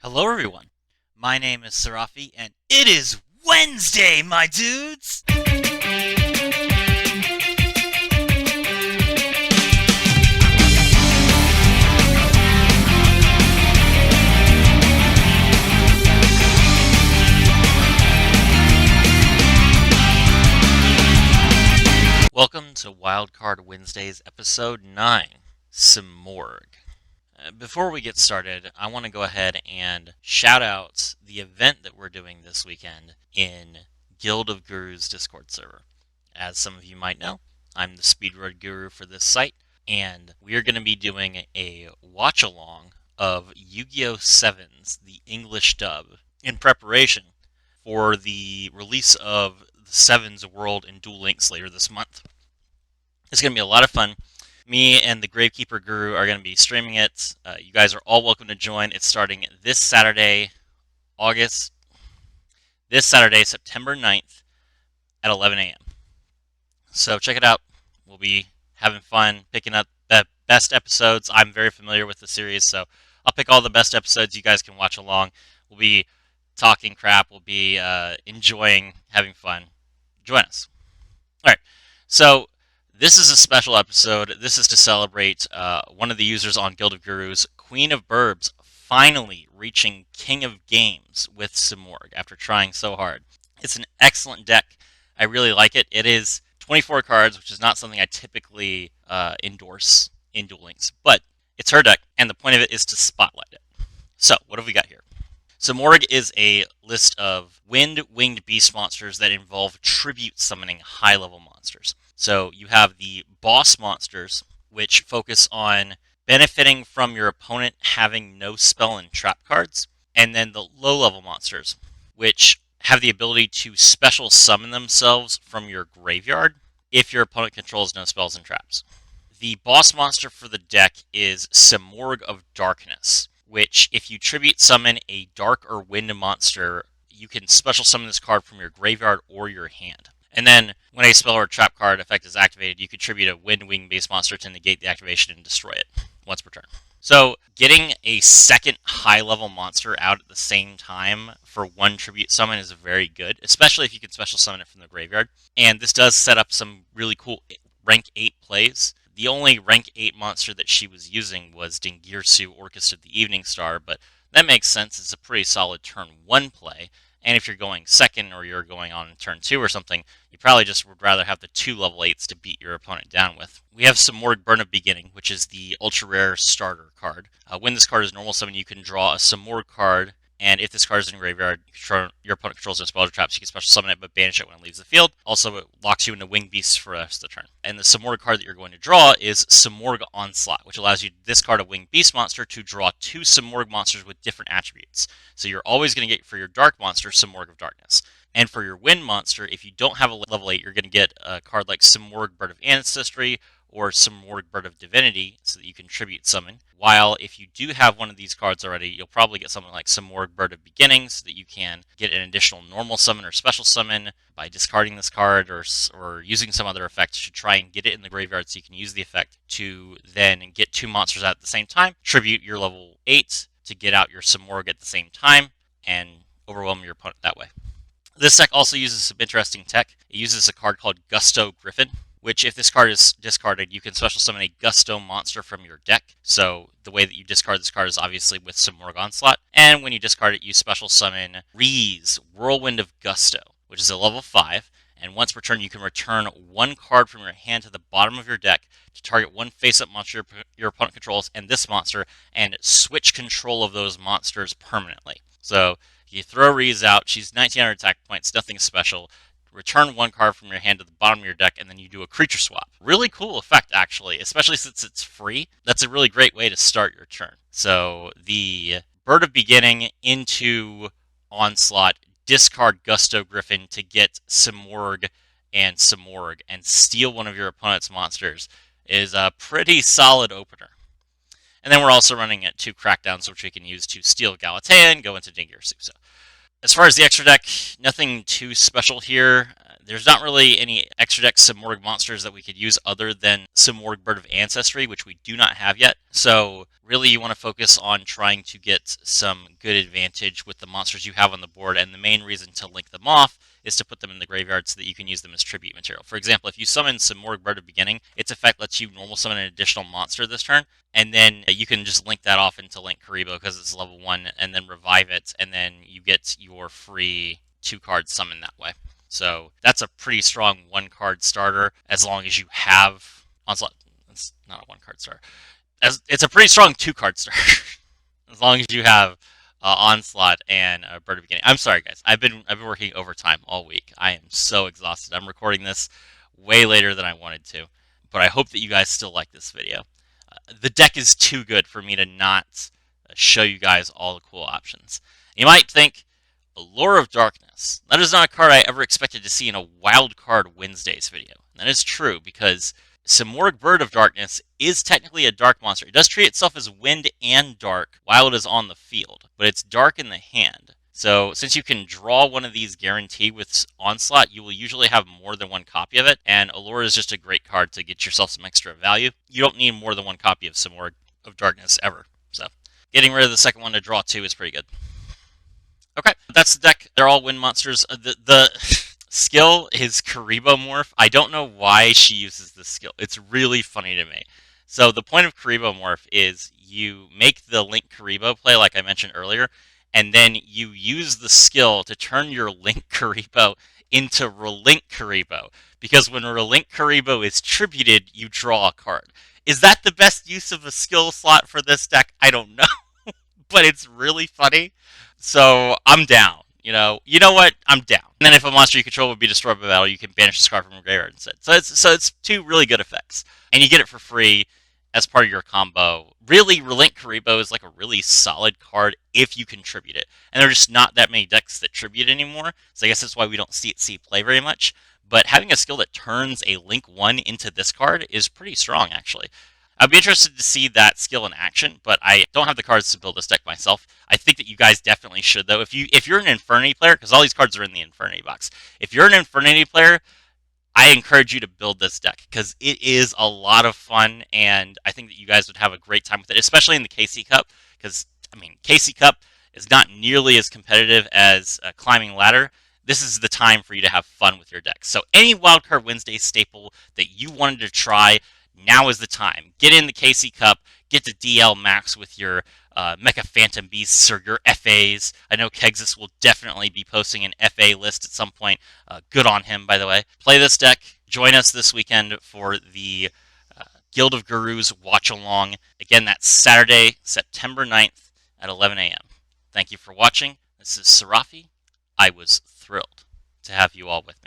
Hello, everyone. My name is Serafi, and it is Wednesday, my dudes! Welcome to Wildcard Wednesdays, episode 9, Simorgh. Before we get started, I want to go ahead and shout out the event that we're doing this weekend in Guild of Gurus Discord server. As some of you might know, I'm the speedrun guru for this site, and we are going to be doing a watch-along of Yu-Gi-Oh! 7's, the English dub, in preparation for the release of the 7's World in Duel Links later this month. It's going to be a lot of fun. Me and the Gravekeeper Guru are going to be streaming it. You guys are all welcome to join. It's starting this Saturday, September 9th at 11 a.m. So check it out. We'll be having fun picking up the best episodes. I'm very familiar with the series, so I'll pick all the best episodes you guys can watch along. We'll be talking crap. We'll be enjoying, having fun. Join us. All right. So this is a special episode. This is to celebrate one of the users on Guild of Gurus, Queen of Burbs, finally reaching King of Games with Simorgh after trying so hard. It's an excellent deck. I really like it. It is 24 cards, which is not something I typically endorse in Duel Links, but it's her deck, and the point of it is to spotlight it. So, what have we got here? Simorgh is a list of wind-winged beast monsters that involve tribute summoning high-level monsters. So you have the boss monsters, which focus on benefiting from your opponent having no spell and trap cards, and then the low-level monsters, which have the ability to special summon themselves from your graveyard if your opponent controls no spells and traps. The boss monster for the deck is Simorgh of Darkness, which, if you tribute summon a dark or wind monster, you can special summon this card from your graveyard or your hand. And then, when a spell or trap card effect is activated, you contribute a wind-wing base monster to negate the activation and destroy it once per turn. So, getting a second high-level monster out at the same time for one tribute summon is very good, especially if you can special summon it from the graveyard. And this does set up some really cool rank 8 plays. The only rank 8 monster that she was using was Dingirsu, Orchestra of the Evening Star, but that makes sense. It's a pretty solid turn 1 play. And if you're going second or you're going on turn 2 or something, you probably just would rather have the 2 level 8s to beat your opponent down with. We have Simorgh Burn of Beginning, which is the ultra rare starter card. When this card is normal summon, you can draw a Simorgh card, and if this card is in graveyard, your opponent controls no spells or traps, you can special summon it but banish it when it leaves the field. Also, it locks you into Winged Beasts for the rest of the turn. And the Simorgh card that you're going to draw is Simorgh Onslaught, which allows you to discard a Winged Beast monster to draw 2 Simorgh monsters with different attributes. So you're always going to get, for your Dark monster, Simorgh of Darkness. And for your Wind monster, if you don't have a level 8, you're going to get a card like Simorgh Bird of Ancestry or Simorgh Bird of Divinity, so that you can tribute summon. While if you do have one of these cards already, you'll probably get something like Simorgh Bird of Beginning, so that you can get an additional normal summon or special summon by discarding this card or using some other effect to try and get it in the graveyard so you can use the effect to then get 2 monsters out at the same time, tribute your level 8 to get out your Simorgh at the same time, and overwhelm your opponent that way. This deck also uses some interesting tech. It uses a card called Gusto Griffin, which, if this card is discarded, you can special summon a Gusto monster from your deck. So the way that you discard this card is obviously with Simorgh Onslaught. And when you discard it, you special summon Ree's Whirlwind of Gusto, which is a level 5. And once per turn, you can return 1 card from your hand to the bottom of your deck to target 1 face-up monster your opponent controls and this monster, and switch control of those monsters permanently. So you throw Ree's out. She's 1900 attack points, nothing special. Return 1 card from your hand to the bottom of your deck, and then you do a creature swap. Really cool effect, actually, especially since it's free. That's a really great way to start your turn. So the Bird of Beginning into Onslaught, discard Gusto Griffin to get Simorgh and steal one of your opponent's monsters is a pretty solid opener. And then we're also running at 2 crackdowns, which we can use to steal Galatea and go into Dingirsu. So as far as the extra deck, nothing too special here. There's not really any extra deck Simorgh monsters that we could use other than Simorgh Bird of Ancestry, which we do not have yet. So really you want to focus on trying to get some good advantage with the monsters you have on the board, and the main reason to link them off is to put them in the graveyard so that you can use them as tribute material. For example, if you summon Simorgh Bird of Beginning, its effect lets you normal summon an additional monster this turn, and then you can just link that off into Link Karibo because it's level 1, and then revive it, and then you get your free 2-card summon that way. So that's a pretty strong 1-card starter as long as you have Onslaught. It's not a 1-card starter. It's a pretty strong 2-card starter as long as you have Onslaught and Bird of Beginning. I'm sorry, guys. I've been working overtime all week. I am so exhausted. I'm recording this way later than I wanted to, but I hope that you guys still like this video. The deck is too good for me to not show you guys all the cool options. You might think, Allure of Darkness. That is not a card I ever expected to see in a Wild Card Wednesdays video. And that is true because Simorgh Bird of Darkness is technically a dark monster. It does treat itself as wind and dark while it is on the field, but it's dark in the hand. So since you can draw one of these guaranteed with Onslaught, you will usually have more than one copy of it, and Allure is just a great card to get yourself some extra value. You don't need more than one copy of Simorgh of Darkness ever. So getting rid of the second one to draw 2 is pretty good. Okay, that's the deck. They're all wind monsters. The skill is Karibo Morph. I don't know why she uses this skill. It's really funny to me. So the point of Karibo Morph is you make the Link Karibo play, like I mentioned earlier, and then you use the skill to turn your Link Karibo into Relink Karibo. Because when Relink Karibo is tributed, you draw a card. Is that the best use of a skill slot for this deck? I don't know. But it's really funny. So I'm down. You know what? I'm down. And then if a monster you control would be destroyed by battle, you can banish this card from your graveyard instead. So it's 2 really good effects, and you get it for free as part of your combo. Really, Relink Karibo is like a really solid card if you contribute it, and there are just not that many decks that tribute anymore. So I guess that's why we don't see it see play very much. But having a skill that turns a Link 1 into this card is pretty strong, actually. I'd be interested to see that skill in action, but I don't have the cards to build this deck myself. I think that you guys definitely should, though. If you're an Infernity player, because all these cards are in the Infernity box, if you're an Infernity player, I encourage you to build this deck, because it is a lot of fun, and I think that you guys would have a great time with it, especially in the KC Cup, because, I mean, KC Cup is not nearly as competitive as Climbing Ladder. This is the time for you to have fun with your deck. So any Wildcard Wednesday staple that you wanted to try, now is the time. Get in the KC Cup, get to DL Max with your Mecha Phantom Beasts or your FAs. I know Kegsis will definitely be posting an FA list at some point. Good on him, by the way. Play this deck. Join us this weekend for the Guild of Gurus Watch Along. Again, that's Saturday, September 9th at 11 a.m. Thank you for watching. This is Serafi. I was thrilled to have you all with me.